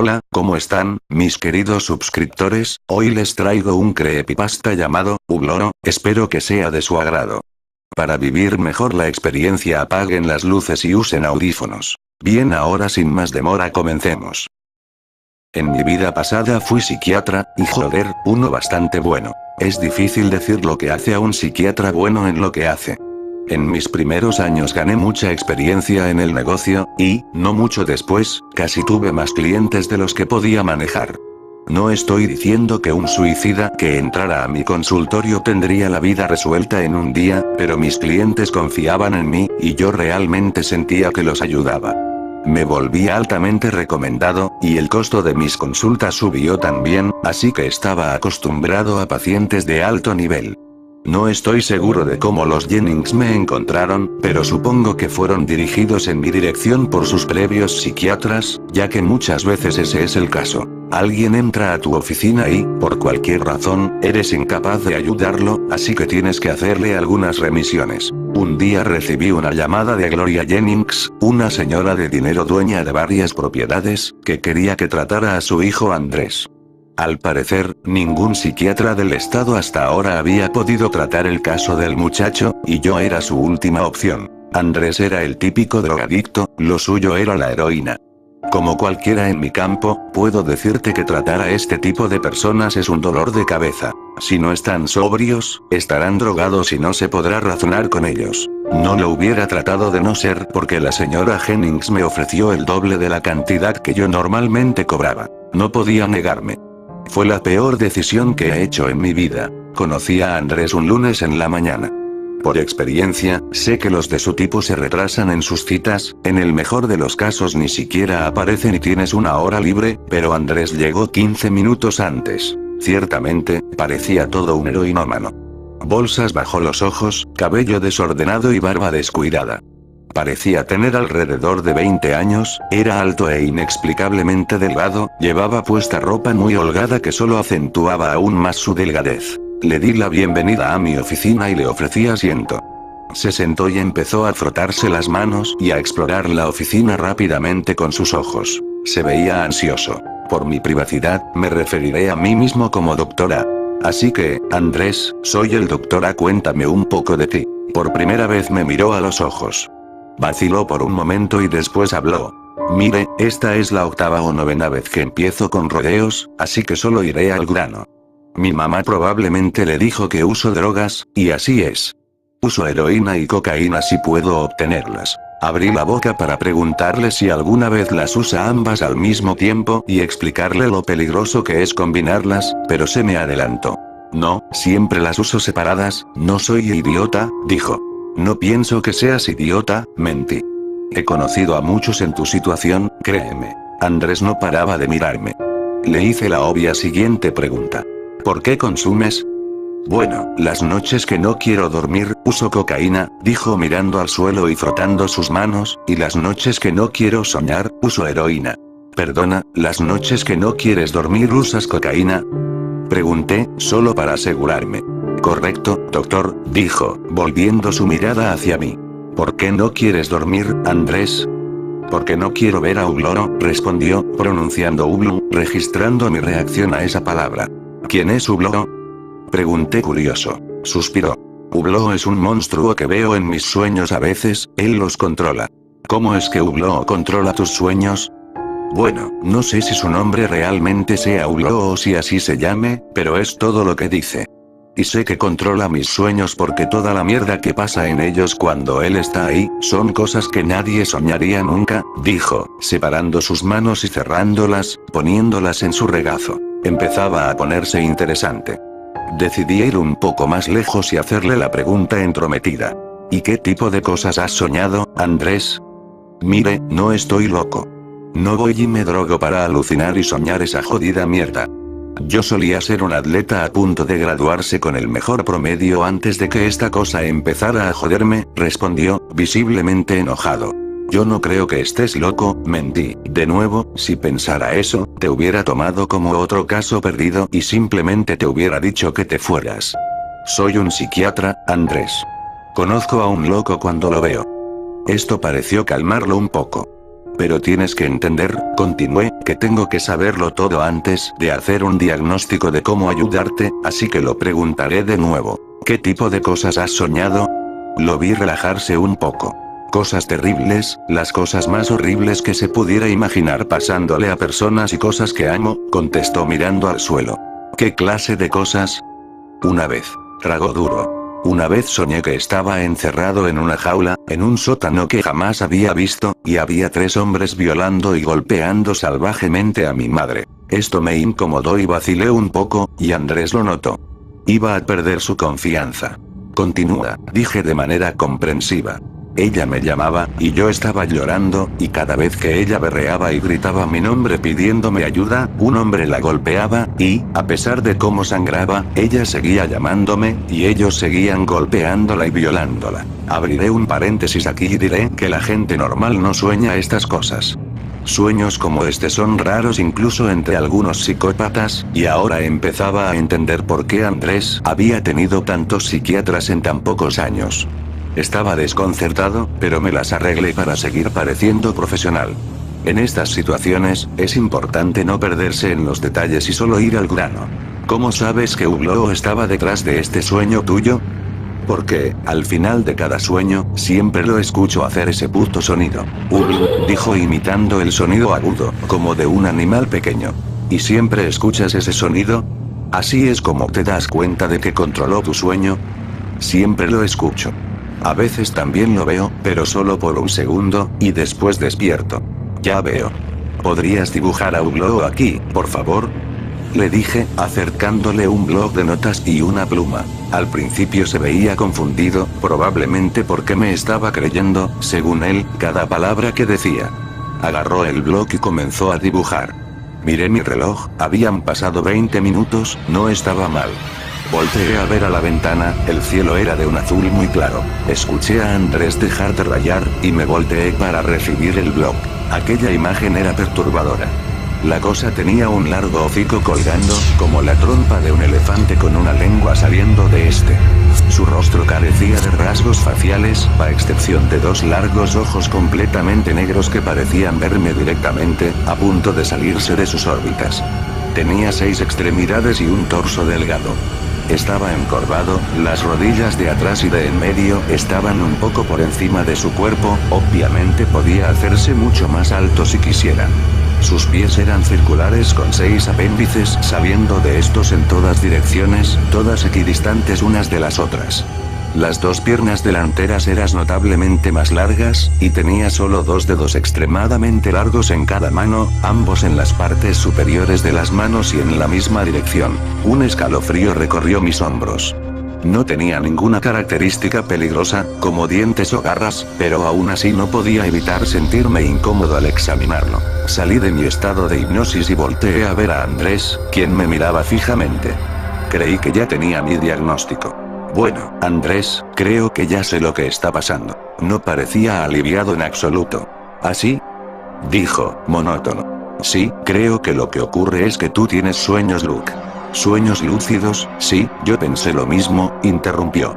Hola, ¿cómo están, mis queridos suscriptores? Hoy les traigo un creepypasta llamado Ubloro, espero que sea de su agrado. Para vivir mejor la experiencia, apaguen las luces y usen audífonos. Bien, ahora sin más demora comencemos. En mi vida pasada fui psiquiatra, y joder, uno bastante bueno. Es difícil decir lo que hace a un psiquiatra bueno en lo que hace. En mis primeros años gané mucha experiencia en el negocio, y, no mucho después, casi tuve más clientes de los que podía manejar. No estoy diciendo que un suicida que entrara a mi consultorio tendría la vida resuelta en un día, pero mis clientes confiaban en mí, y yo realmente sentía que los ayudaba. Me volví altamente recomendado, y el costo de mis consultas subió también, así que estaba acostumbrado a pacientes de alto nivel. No estoy seguro de cómo los Jennings me encontraron, pero supongo que fueron dirigidos en mi dirección por sus previos psiquiatras, ya que muchas veces ese es el caso. Alguien entra a tu oficina y, por cualquier razón, eres incapaz de ayudarlo, así que tienes que hacerle algunas remisiones. Un día recibí una llamada de Gloria Jennings, una señora de dinero dueña de varias propiedades, que quería que tratara a su hijo Andrés. Al parecer, ningún psiquiatra del estado hasta ahora había podido tratar el caso del muchacho, y yo era su última opción. Andrés era el típico drogadicto, lo suyo era la heroína. Como cualquiera en mi campo, puedo decirte que tratar a este tipo de personas es un dolor de cabeza. Si no están sobrios, estarán drogados y no se podrá razonar con ellos. No lo hubiera tratado de no ser porque la señora Jennings me ofreció el doble de la cantidad que yo normalmente cobraba. No podía negarme. Fue la peor decisión que he hecho en mi vida. Conocí a Andrés un lunes en la mañana. Por experiencia, sé que los de su tipo se retrasan en sus citas, en el mejor de los casos ni siquiera aparecen y tienes una hora libre, pero Andrés llegó 15 minutos antes. Ciertamente, parecía todo un heroinómano. Bolsas bajo los ojos, cabello desordenado y barba descuidada. Parecía tener alrededor de 20 años, era alto e inexplicablemente delgado, llevaba puesta ropa muy holgada que solo acentuaba aún más su delgadez. Le di la bienvenida a mi oficina y le ofrecí asiento. Se sentó y empezó a frotarse las manos y a explorar la oficina rápidamente con sus ojos. Se veía ansioso. Por mi privacidad, me referiré a mí mismo como doctora. Así que, Andrés, soy el doctora, cuéntame un poco de ti. Por primera vez me miró a los ojos. Vaciló por un momento y después habló. Mire, esta es la 8ª o 9ª vez que empiezo con rodeos, así que solo iré al grano. Mi mamá probablemente le dijo que uso drogas, y así es. Uso heroína y cocaína si puedo obtenerlas. Abrí la boca para preguntarle si alguna vez las usa ambas al mismo tiempo y explicarle lo peligroso que es combinarlas, pero se me adelantó. No, siempre las uso separadas, no soy idiota, dijo. No pienso que seas idiota, mentí. He conocido a muchos en tu situación, créeme. Andrés no paraba de mirarme. Le hice la obvia siguiente pregunta. ¿Por qué consumes? Bueno, las noches que no quiero dormir, uso cocaína, dijo mirando al suelo y frotando sus manos, y las noches que no quiero soñar, uso heroína. Perdona, ¿las noches que no quieres dormir usas cocaína? Pregunté, solo para asegurarme. Correcto, doctor, dijo, volviendo su mirada hacia mí. ¿Por qué no quieres dormir, Andrés? Porque no quiero ver a Ubloro, respondió, pronunciando Ublu, registrando mi reacción a esa palabra. ¿Quién es Ubloro? Pregunté curioso. Suspiró. Ubloro es un monstruo que veo en mis sueños a veces, él los controla. ¿Cómo es que Ubloro controla tus sueños? Bueno, no sé si su nombre realmente sea Ubloro o si así se llame, pero es todo lo que dice. Y sé que controla mis sueños porque toda la mierda que pasa en ellos cuando él está ahí, son cosas que nadie soñaría nunca, dijo, separando sus manos y cerrándolas, poniéndolas en su regazo. Empezaba a ponerse interesante. Decidí ir un poco más lejos y hacerle la pregunta entrometida. ¿Y qué tipo de cosas has soñado, Andrés? Mire, no estoy loco. No voy y me drogo para alucinar y soñar esa jodida mierda. Yo solía ser un atleta a punto de graduarse con el mejor promedio antes de que esta cosa empezara a joderme, respondió, visiblemente enojado. Yo no creo que estés loco, mentí. De nuevo, si pensara eso, te hubiera tomado como otro caso perdido y simplemente te hubiera dicho que te fueras. Soy un psiquiatra, Andrés. Conozco a un loco cuando lo veo. Esto pareció calmarlo un poco. Pero tienes que entender, continué, que tengo que saberlo todo antes de hacer un diagnóstico de cómo ayudarte, así que lo preguntaré de nuevo. ¿Qué tipo de cosas has soñado? Lo vi relajarse un poco. Cosas terribles, las cosas más horribles que se pudiera imaginar pasándole a personas y cosas que amo, contestó mirando al suelo. ¿Qué clase de cosas? Una vez. Tragó duro. Una vez soñé que estaba encerrado en una jaula, en un sótano que jamás había visto, y había 3 hombres violando y golpeando salvajemente a mi madre. Esto me incomodó y vacilé un poco, y Andrés lo notó. Iba a perder su confianza. Continúa, dije de manera comprensiva. Ella me llamaba, y yo estaba llorando, y cada vez que ella berreaba y gritaba mi nombre pidiéndome ayuda, un hombre la golpeaba, y, a pesar de cómo sangraba, ella seguía llamándome, y ellos seguían golpeándola y violándola. Abriré un paréntesis aquí y diré que la gente normal no sueña estas cosas. Sueños como este son raros incluso entre algunos psicópatas, y ahora empezaba a entender por qué Andrés había tenido tantos psiquiatras en tan pocos años. Estaba desconcertado, pero me las arreglé para seguir pareciendo profesional. En estas situaciones, es importante no perderse en los detalles y solo ir al grano. ¿Cómo sabes que Hublot estaba detrás de este sueño tuyo? Porque, al final de cada sueño, siempre lo escucho hacer ese puto sonido. Dijo imitando el sonido agudo, como de un animal pequeño. ¿Y siempre escuchas ese sonido? ¿Así es como te das cuenta de que controló tu sueño? Siempre lo escucho. A veces también lo veo, pero solo por un segundo, y después despierto. Ya veo. ¿Podrías dibujar a Hublot aquí, por favor? Le dije, acercándole un bloc de notas y una pluma. Al principio se veía confundido, probablemente porque me estaba creyendo, según él, cada palabra que decía. Agarró el bloc y comenzó a dibujar. Miré mi reloj, habían pasado 20 minutos, no estaba mal. Volteé a ver a la ventana, el cielo era de un azul muy claro. Escuché a Andrés dejar de rayar, y me volteé para recibir el bloc. Aquella imagen era perturbadora. La cosa tenía un largo hocico colgando, como la trompa de un elefante con una lengua saliendo de este. Su rostro carecía de rasgos faciales, a excepción de 2 largos ojos completamente negros que parecían verme directamente, a punto de salirse de sus órbitas. Tenía 6 extremidades y un torso delgado. Estaba encorvado, las rodillas de atrás y de en medio estaban un poco por encima de su cuerpo, obviamente podía hacerse mucho más alto si quisiera. Sus pies eran circulares con 6 apéndices saliendo de estos en todas direcciones, todas equidistantes unas de las otras. Las 2 piernas delanteras eran notablemente más largas, y tenía solo 2 dedos extremadamente largos en cada mano, ambos en las partes superiores de las manos y en la misma dirección. Un escalofrío recorrió mis hombros. No tenía ninguna característica peligrosa, como dientes o garras, pero aún así no podía evitar sentirme incómodo al examinarlo. Salí de mi estado de hipnosis y volteé a ver a Andrés, quien me miraba fijamente. Creí que ya tenía mi diagnóstico. Bueno, Andrés, creo que ya sé lo que está pasando. No parecía aliviado en absoluto. ¿Así? Dijo, monótono. Sí, creo que lo que ocurre es que tú tienes sueños, Luke. ¿Sueños lúcidos? Sí, yo pensé lo mismo, interrumpió.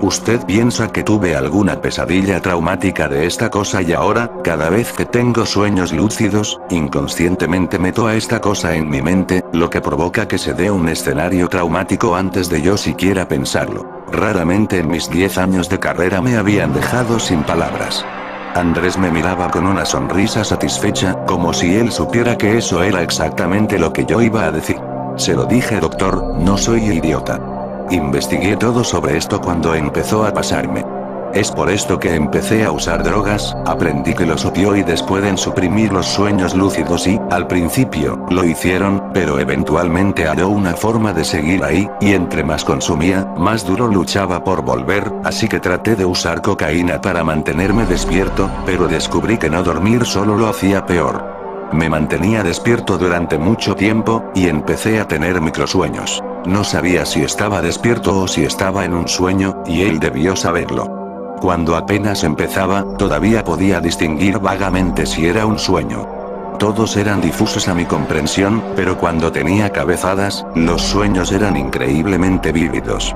¿Usted piensa que tuve alguna pesadilla traumática de esta cosa y ahora, cada vez que tengo sueños lúcidos, inconscientemente meto a esta cosa en mi mente, lo que provoca que se dé un escenario traumático antes de yo siquiera pensarlo? Raramente en mis 10 años de carrera me habían dejado sin palabras. Andrés me miraba con una sonrisa satisfecha, como si él supiera que eso era exactamente lo que yo iba a decir. Se lo dije, doctor, no soy idiota. Investigué todo sobre esto cuando empezó a pasarme. Es por esto que empecé a usar drogas, aprendí que los opioides pueden suprimir los sueños lúcidos y, al principio, lo hicieron, pero eventualmente halló una forma de seguir ahí, y entre más consumía, más duro luchaba por volver, así que traté de usar cocaína para mantenerme despierto, pero descubrí que no dormir solo lo hacía peor. Me mantenía despierto durante mucho tiempo, y empecé a tener microsueños. No sabía si estaba despierto o si estaba en un sueño, y él debió saberlo. Cuando apenas empezaba, todavía podía distinguir vagamente si era un sueño. Todos eran difusos a mi comprensión, pero cuando tenía cabezadas, los sueños eran increíblemente vívidos.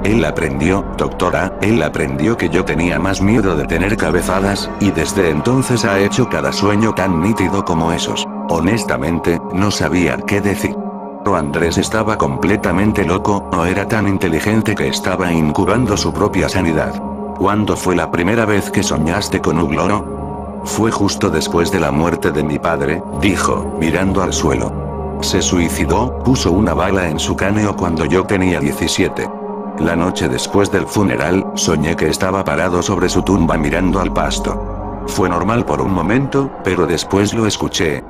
Él aprendió, doctora, él aprendió que yo tenía más miedo de tener cabezadas, y desde entonces ha hecho cada sueño tan nítido como esos. Honestamente, no sabía qué decir. Pero Andrés estaba completamente loco, no era tan inteligente que estaba incubando su propia sanidad. ¿Cuándo fue la primera vez que soñaste con Ugloro? Fue justo después de la muerte de mi padre, dijo, mirando al suelo. Se suicidó, puso una bala en su cráneo cuando yo tenía 17. La noche después del funeral, soñé que estaba parado sobre su tumba mirando al pasto. Fue normal por un momento, pero después lo escuché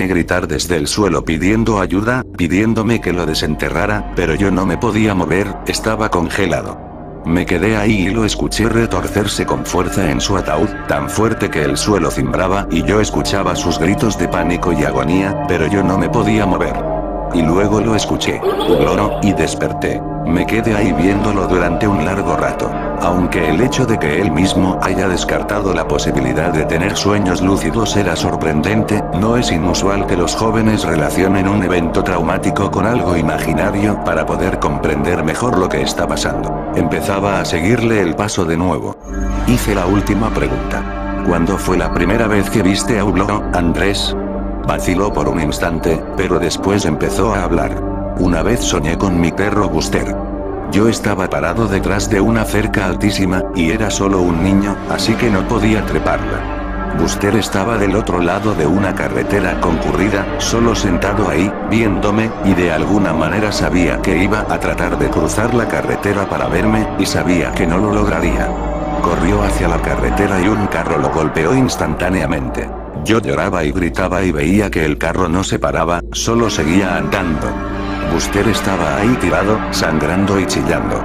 gritar desde el suelo pidiendo ayuda, pidiéndome que lo desenterrara, pero yo no me podía mover, estaba congelado. Me quedé ahí y lo escuché retorcerse con fuerza en su ataúd, tan fuerte que el suelo cimbraba y yo escuchaba sus gritos de pánico y agonía, pero yo no me podía mover. Y luego lo escuché, Ugloro, y desperté. Me quedé ahí viéndolo durante un largo rato. Aunque el hecho de que él mismo haya descartado la posibilidad de tener sueños lúcidos era sorprendente, no es inusual que los jóvenes relacionen un evento traumático con algo imaginario para poder comprender mejor lo que está pasando. Empezaba a seguirle el paso de nuevo. Hice la última pregunta. ¿Cuándo fue la primera vez que viste a Ugloro, Andrés? Vaciló por un instante, pero después empezó a hablar. Una vez soñé con mi perro Buster. Yo estaba parado detrás de una cerca altísima, y era solo un niño, así que no podía treparla. Buster estaba del otro lado de una carretera concurrida, solo sentado ahí, viéndome, y de alguna manera sabía que iba a tratar de cruzar la carretera para verme, y sabía que no lo lograría. Corrió hacia la carretera y un carro lo golpeó instantáneamente. Yo lloraba y gritaba y veía que el carro no se paraba, solo seguía andando. Buster estaba ahí tirado, sangrando y chillando.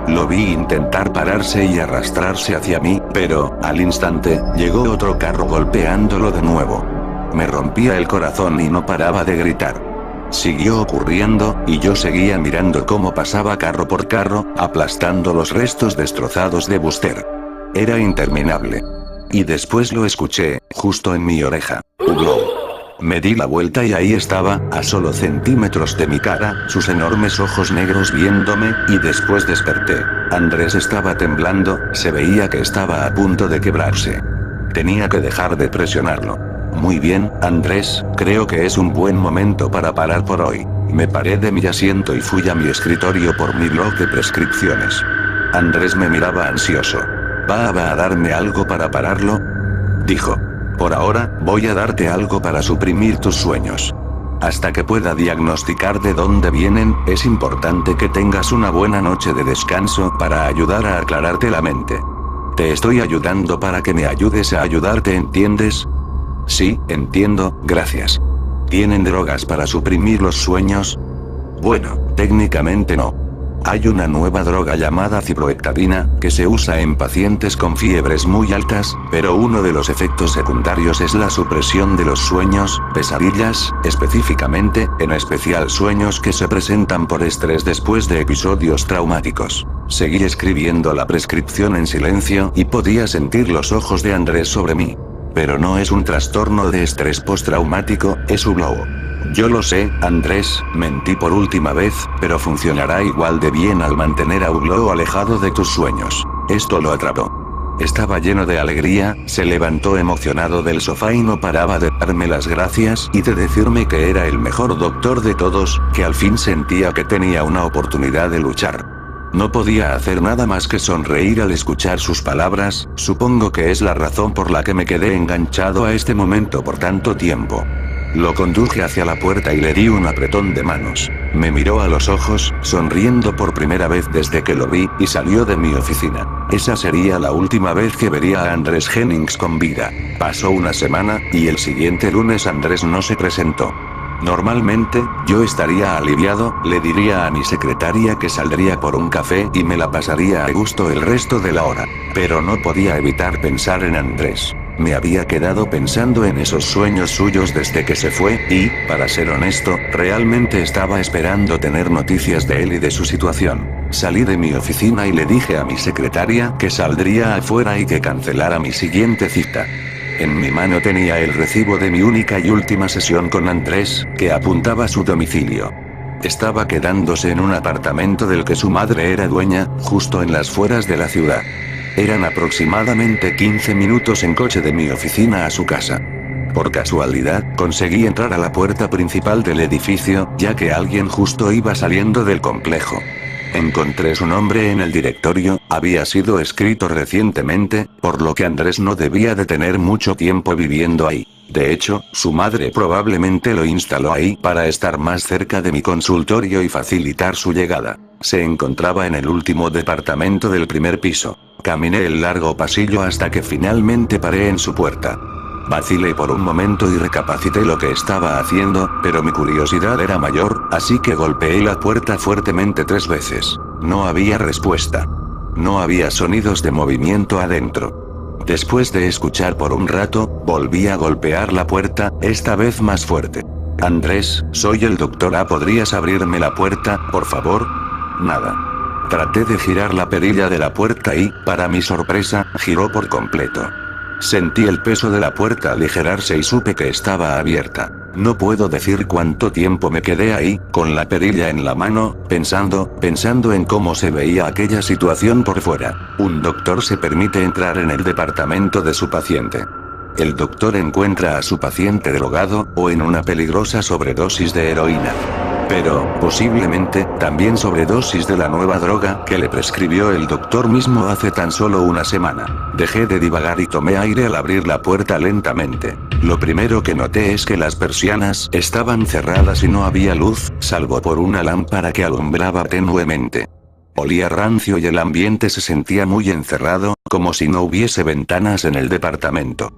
Lo vi intentar pararse y arrastrarse hacia mí, pero, al instante, llegó otro carro golpeándolo de nuevo. Me rompía el corazón y no paraba de gritar. Siguió ocurriendo, y yo seguía mirando cómo pasaba carro por carro, aplastando los restos destrozados de Buster. Era interminable. Y después lo escuché, justo en mi oreja. Ugloro. Me di la vuelta y ahí estaba, a solo centímetros de mi cara, sus enormes ojos negros viéndome, y después desperté. Andrés estaba temblando, se veía que estaba a punto de quebrarse. Tenía que dejar de presionarlo. Muy bien, Andrés, creo que es un buen momento para parar por hoy. Me paré de mi asiento y fui a mi escritorio por mi blog de prescripciones. Andrés me miraba ansioso. ¿Va a darme algo para pararlo? Dijo. Por ahora, voy a darte algo para suprimir tus sueños. Hasta que pueda diagnosticar de dónde vienen, es importante que tengas una buena noche de descanso para ayudar a aclararte la mente. Te estoy ayudando para que me ayudes a ayudarte, ¿entiendes? Sí, entiendo, gracias. ¿Tienen drogas para suprimir los sueños? Bueno, técnicamente no. Hay una nueva droga llamada ciproheptadina, que se usa en pacientes con fiebres muy altas, pero uno de los efectos secundarios es la supresión de los sueños, pesadillas, específicamente, en especial sueños que se presentan por estrés después de episodios traumáticos. Seguí escribiendo la prescripción en silencio y podía sentir los ojos de Andrés sobre mí. Pero no es un trastorno de estrés postraumático, es Ugloro. Yo lo sé, Andrés, mentí por última vez, pero funcionará igual de bien al mantener a Ugloro alejado de tus sueños. Esto lo atrapó. Estaba lleno de alegría, se levantó emocionado del sofá y no paraba de darme las gracias y de decirme que era el mejor doctor de todos, que al fin sentía que tenía una oportunidad de luchar. No podía hacer nada más que sonreír al escuchar sus palabras, supongo que es la razón por la que me quedé enganchado a este momento por tanto tiempo. Lo conduje hacia la puerta y le di un apretón de manos. Me miró a los ojos, sonriendo por primera vez desde que lo vi, y salió de mi oficina. Esa sería la última vez que vería a Andrés Jennings con vida. Pasó una semana, y el siguiente lunes Andrés no se presentó. Normalmente, yo estaría aliviado, le diría a mi secretaria que saldría por un café y me la pasaría a gusto el resto de la hora. Pero no podía evitar pensar en Andrés. Me había quedado pensando en esos sueños suyos desde que se fue, y, para ser honesto, realmente estaba esperando tener noticias de él y de su situación. Salí de mi oficina y le dije a mi secretaria que saldría afuera y que cancelara mi siguiente cita. En mi mano tenía el recibo de mi única y última sesión con Andrés, que apuntaba a su domicilio. Estaba quedándose en un apartamento del que su madre era dueña, justo en las afueras de la ciudad. Eran aproximadamente 15 minutos en coche de mi oficina a su casa. Por casualidad, conseguí entrar a la puerta principal del edificio, ya que alguien justo iba saliendo del complejo. Encontré su nombre en el directorio, había sido escrito recientemente, por lo que Andrés no debía de tener mucho tiempo viviendo ahí. De hecho, su madre probablemente lo instaló ahí para estar más cerca de mi consultorio y facilitar su llegada. Se encontraba en el último departamento del primer piso. Caminé el largo pasillo hasta que finalmente paré en su puerta. Vacilé por un momento y recapacité lo que estaba haciendo, pero mi curiosidad era mayor, así que golpeé la puerta fuertemente 3 veces. No había respuesta. No había sonidos de movimiento adentro. Después de escuchar por un rato, volví a golpear la puerta, esta vez más fuerte. Andrés, soy el doctor A. ¿Podrías abrirme la puerta, por favor? Nada. Traté de girar la perilla de la puerta y, para mi sorpresa, giró por completo. Sentí el peso de la puerta aligerarse y supe que estaba abierta. No puedo decir cuánto tiempo me quedé ahí, con la perilla en la mano, pensando en cómo se veía aquella situación por fuera. Un doctor se permite entrar en el departamento de su paciente. El doctor encuentra a su paciente drogado, o en una peligrosa sobredosis de heroína. Pero, posiblemente, también sobredosis de la nueva droga que le prescribió el doctor mismo hace tan solo una semana. Dejé de divagar y tomé aire al abrir la puerta lentamente. Lo primero que noté es que las persianas estaban cerradas y no había luz, salvo por una lámpara que alumbraba tenuemente. Olía rancio y el ambiente se sentía muy encerrado, como si no hubiese ventanas en el departamento.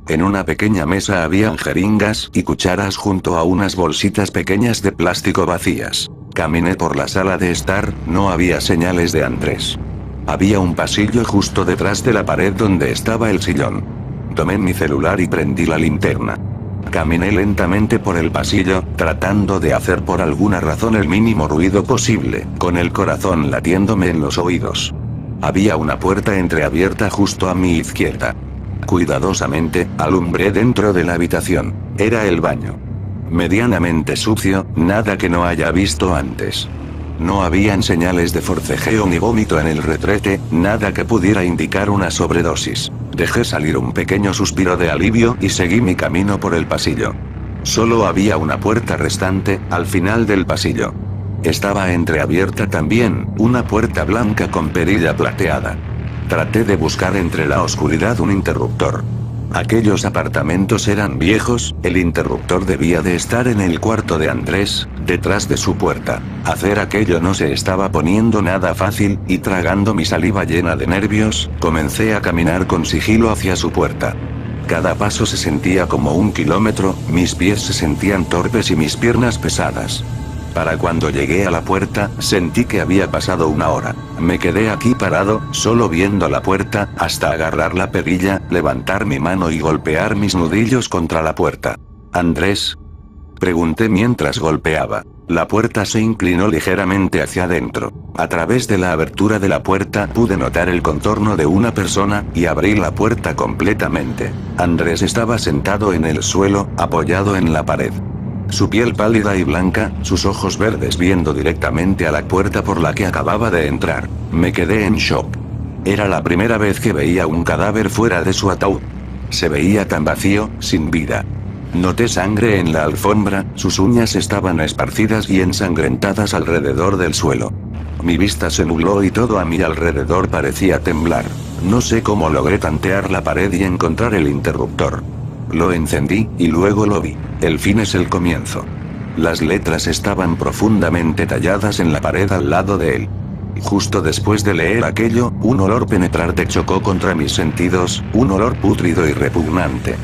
En una pequeña mesa habían jeringas y cucharas junto a unas bolsitas pequeñas de plástico vacías. Caminé por la sala de estar, no había señales de Andrés. Había un pasillo justo detrás de la pared donde estaba el sillón. Tomé mi celular y prendí la linterna. Caminé lentamente por el pasillo, tratando de hacer por alguna razón el mínimo ruido posible, con el corazón latiéndome en los oídos. Había una puerta entreabierta justo a mi izquierda. Cuidadosamente, alumbré dentro de la habitación. Era el baño. Medianamente sucio, nada que no haya visto antes. No habían señales de forcejeo ni vómito en el retrete, nada que pudiera indicar una sobredosis. Dejé salir un pequeño suspiro de alivio y seguí mi camino por el pasillo. Solo había una puerta restante, al final del pasillo. Estaba entreabierta también, una puerta blanca con perilla plateada. Traté de buscar entre la oscuridad un interruptor. Aquellos apartamentos eran viejos, el interruptor debía de estar en el cuarto de Andrés, detrás de su puerta. Hacer aquello no se estaba poniendo nada fácil, y tragando mi saliva llena de nervios, comencé a caminar con sigilo hacia su puerta. Cada paso se sentía como 1 kilómetro, mis pies se sentían torpes y mis piernas pesadas. Para cuando llegué a la puerta, sentí que había pasado 1 hora. Me quedé aquí parado, solo viendo la puerta, hasta agarrar la perilla, levantar mi mano y golpear mis nudillos contra la puerta. ¿Andrés? Pregunté mientras golpeaba. La puerta se inclinó ligeramente hacia adentro. A través de la abertura de la puerta pude notar el contorno de una persona, y abrí la puerta completamente. Andrés estaba sentado en el suelo, apoyado en la pared. Su piel pálida y blanca, sus ojos verdes viendo directamente a la puerta por la que acababa de entrar. Me quedé en shock. Era la primera vez que veía un cadáver fuera de su ataúd. Se veía tan vacío, sin vida. Noté sangre en la alfombra, sus uñas estaban esparcidas y ensangrentadas alrededor del suelo. Mi vista se nubló y todo a mi alrededor parecía temblar. No sé cómo logré tantear la pared y encontrar el interruptor. Lo encendí, y luego lo vi. El fin es el comienzo. Las letras estaban profundamente talladas en la pared al lado de él. Justo después de leer aquello, un olor penetrante chocó contra mis sentidos, un olor pútrido y repugnante.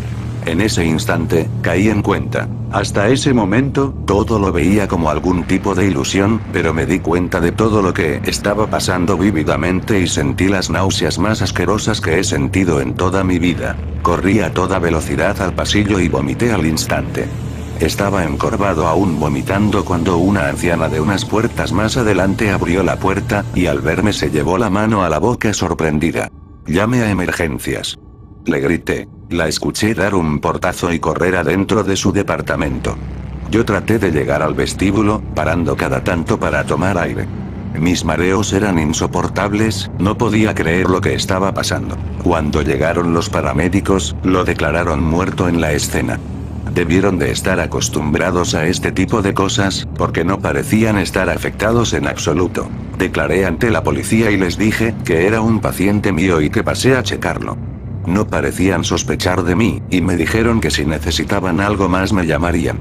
En ese instante, caí en cuenta. Hasta ese momento, todo lo veía como algún tipo de ilusión, pero me di cuenta de todo lo que estaba pasando vívidamente y sentí las náuseas más asquerosas que he sentido en toda mi vida. Corrí a toda velocidad al pasillo y vomité al instante. Estaba encorvado aún vomitando cuando una anciana de unas puertas más adelante abrió la puerta, y al verme se llevó la mano a la boca sorprendida. «Llame a emergencias», le grité. La escuché dar un portazo y correr adentro de su departamento. Yo traté de llegar al vestíbulo, parando cada tanto para tomar aire. Mis mareos eran insoportables, no podía creer lo que estaba pasando. Cuando llegaron los paramédicos, lo declararon muerto en la escena. Debieron de estar acostumbrados a este tipo de cosas, porque no parecían estar afectados en absoluto. Declaré ante la policía y les dije que era un paciente mío y que pasé a checarlo. No parecían sospechar de mí, y me dijeron que si necesitaban algo más me llamarían.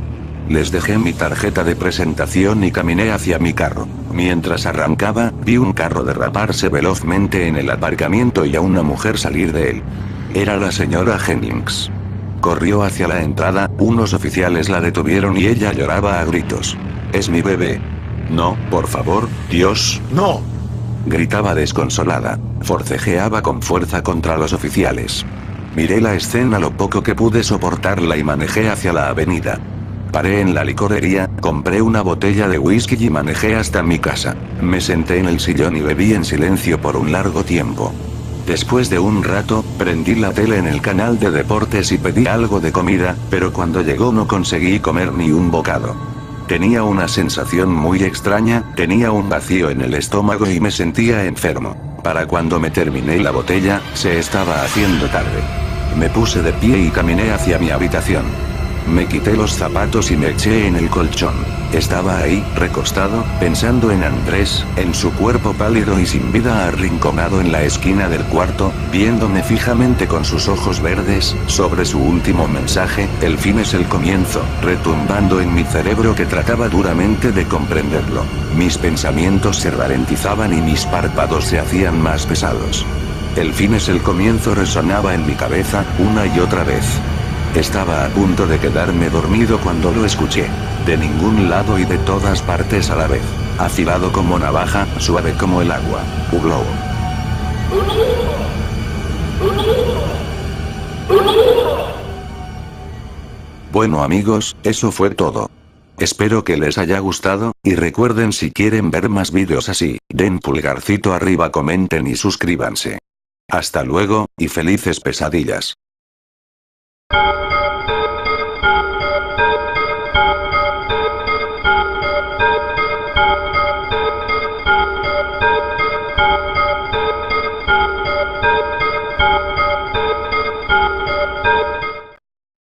Les dejé mi tarjeta de presentación y caminé hacia mi carro. Mientras arrancaba, vi un carro derraparse velozmente en el aparcamiento y a una mujer salir de él. Era la señora Jennings. Corrió hacia la entrada, unos oficiales la detuvieron y ella lloraba a gritos. «Es mi bebé». «No, por favor, Dios, no», gritaba desconsolada. Forcejeaba con fuerza contra los oficiales. Miré la escena lo poco que pude soportarla y manejé hacia la avenida. Paré en la licorería, compré una botella de whisky y manejé hasta mi casa. Me senté en el sillón y bebí en silencio por un largo tiempo. Después de un rato, prendí la tele en el canal de deportes y pedí algo de comida, pero cuando llegó no conseguí comer ni un bocado. Tenía una sensación muy extraña, tenía un vacío en el estómago y me sentía enfermo. Para cuando me terminé la botella, se estaba haciendo tarde. Me puse de pie y caminé hacia mi habitación. Me quité los zapatos y me eché en el colchón. Estaba ahí, recostado, pensando en Andrés, en su cuerpo pálido y sin vida arrinconado en la esquina del cuarto, viéndome fijamente con sus ojos verdes, sobre su último mensaje, el fin es el comienzo, retumbando en mi cerebro que trataba duramente de comprenderlo. Mis pensamientos se ralentizaban y mis párpados se hacían más pesados. El fin es el comienzo resonaba en mi cabeza, una y otra vez. Estaba a punto de quedarme dormido cuando lo escuché. De ningún lado y de todas partes a la vez. Afilado como navaja, suave como el agua. Uglow. Bueno amigos, eso fue todo. Espero que les haya gustado, y recuerden si quieren ver más vídeos así, den pulgarcito arriba, comenten y suscríbanse. Hasta luego, y felices pesadillas.